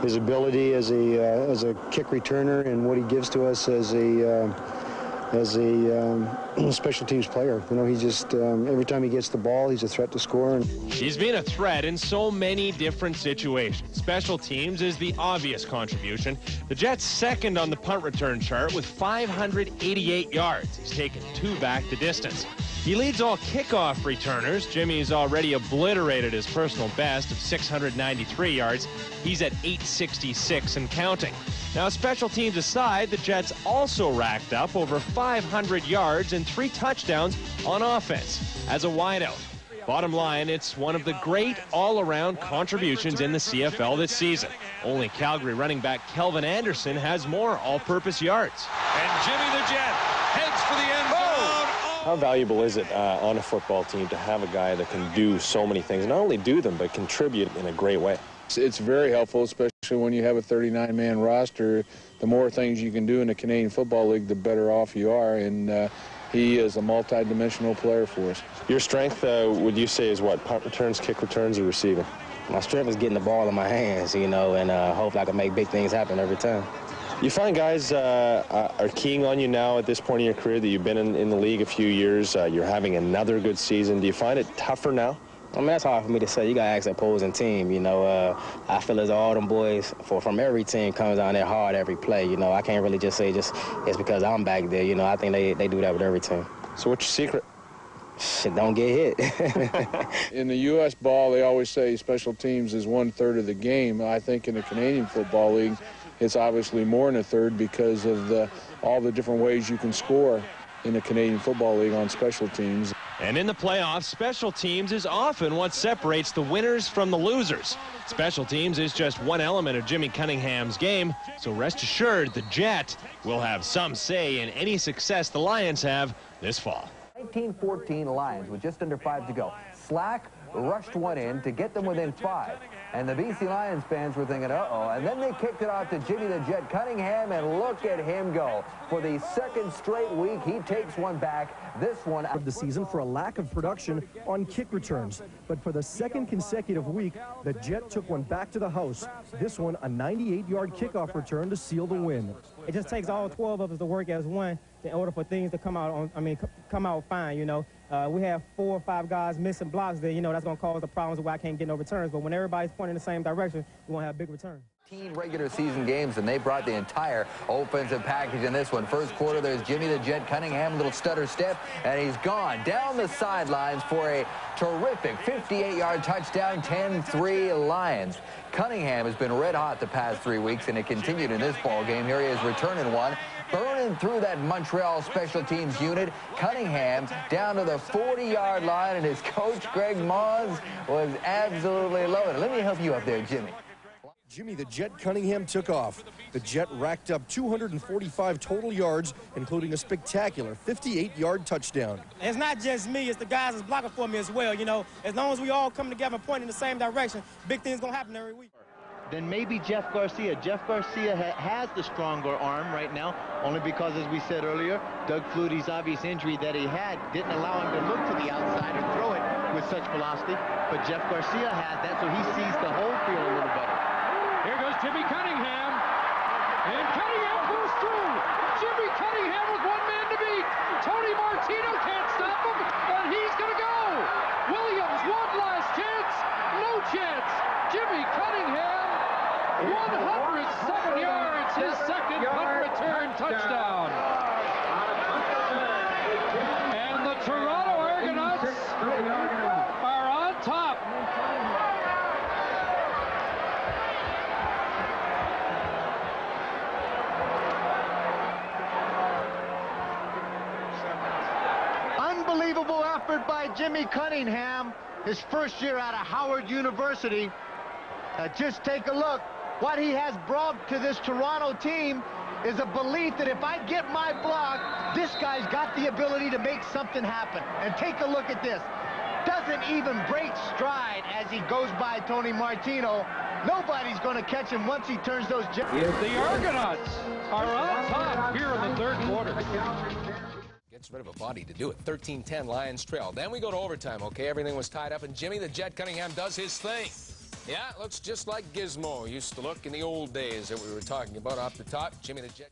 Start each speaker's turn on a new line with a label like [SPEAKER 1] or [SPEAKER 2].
[SPEAKER 1] his ability as a kick returner and what he gives to us as a special teams player. You know, he just, every time he gets the ball, he's a threat to score.
[SPEAKER 2] He's been a threat in so many different situations. Special teams is the obvious contribution. The Jets second on the punt return chart with 588 yards. He's taken 2 back the distance. He leads all kickoff returners. Jimmy's already obliterated his personal best of 693 yards. He's at 866 and counting. Now, special teams aside, the Jets also racked up over 500 yards and 3 touchdowns on offense as a wideout. Bottom line, it's one of the great all-around contributions in the CFL this season. Only Calgary running back Kelvin Anderson has more all-purpose yards.
[SPEAKER 3] And Jimmy the Jet heads for the end zone.
[SPEAKER 4] How valuable is it on a football team to have a guy that can do so many things, not only do them, but contribute in a great way?
[SPEAKER 5] It's very helpful, especially when you have a 39-man roster. The more things you can do in the Canadian Football League, the better off you are, and he is a multi-dimensional player for us.
[SPEAKER 4] Your strength, would you say, is what? Punt returns, kick returns, or receiving?
[SPEAKER 6] My strength is getting the ball in my hands, you know, and hopefully I can make big things happen every time.
[SPEAKER 4] You find guys are keying on you now at this point in your career that you've been in the league a few years. You're having another good season. Do you find it tougher now?
[SPEAKER 6] I mean, that's hard for me to say. You got to ask the opposing team, you know. I feel as all them boys from every team comes down there hard every play, you know. I can't really just say it's because I'm back there, you know. I think they do that with every team.
[SPEAKER 4] So what's your secret?
[SPEAKER 6] Shit, don't get hit.
[SPEAKER 5] In the U.S. ball, they always say special teams is 1/3 of the game. I think in the Canadian Football League, it's obviously more than 1/3 because of all the different ways you can score in the Canadian Football League on special teams.
[SPEAKER 2] And in the playoffs, special teams is often what separates the winners from the losers. Special teams is just one element of Jimmy Cunningham's game, so rest assured the Jet will have some say in any success the Lions have this fall.
[SPEAKER 7] 19-14 Lions with just under 5 to go. Slack rushed one in to get them within 5. And the BC Lions fans were thinking, uh-oh. And then they kicked it off to Jimmy the Jet Cunningham, and look at him go. For the 2nd straight week, he takes one back. This one
[SPEAKER 8] of the season for a lack of production on kick returns. But for the 2nd consecutive week, the Jet took one back to the house. This one, a 98-yard kickoff return to seal the win.
[SPEAKER 9] It just takes all 12 of us to work as one in order for things to come out come out fine, you know. We have 4 or 5 guys missing blocks there, you know, that's going to cause the problems where I can't get no returns. But when everybody's pointing in the same direction, we want to have big return.
[SPEAKER 7] 15 regular season games, and they brought the entire offensive package in this one. First quarter, there's Jimmy the Jet Cunningham, little stutter step, and he's gone down the sidelines for a terrific 58-yard touchdown, 10-3 Lions. Cunningham has been red hot the past 3 weeks, and it continued in this ball game. Here he is returning one, burning through that Montreal special teams unit. Cunningham down to the 40-yard line, and his coach, Greg Mons, was absolutely loaded. Let me help you up there, Jimmy.
[SPEAKER 8] Jimmy the Jet Cunningham took off. The Jet racked up 245 total yards, including a spectacular 58-yard touchdown.
[SPEAKER 9] It's not just me, it's the guys that's blocking for me as well, you know. As long as we all come together and point in the same direction, big things going to happen every week.
[SPEAKER 10] Then maybe Jeff Garcia. Jeff Garcia has the stronger arm right now, only because, as we said earlier, Doug Flutie's obvious injury that he had didn't allow him to look to the outside and throw it with such velocity. But Jeff Garcia has that, so he sees the whole field a little better.
[SPEAKER 11] Here goes Jimmy Cunningham, and Cunningham goes through. Jimmy Cunningham with one man to beat. Tony Martino can't stop him, and he's going to go. Williams, one last chance, no chance. Jimmy Cunningham, 107 yards, his 2nd punt return touchdown. And the Toronto Argonauts are on top.
[SPEAKER 10] Unbelievable effort by Jimmy Cunningham, his first year out of Howard University. Just take a look. What he has brought to this Toronto team is a belief that if I get my block, this guy's got the ability to make something happen. And take a look at this. Doesn't even break stride as he goes by Tony Martino. Nobody's going to catch him once he turns those jets.
[SPEAKER 11] The Argonauts are on top here in the 3rd quarter.
[SPEAKER 3] Gets rid of a body to do it. 13-10 Lions trail. Then we go to overtime, okay? Everything was tied up, and Jimmy the Jet Cunningham does his thing.
[SPEAKER 12] Yeah, it looks just like Gizmo used to look in the old days that we were talking about off the top. Jimmy the Jet.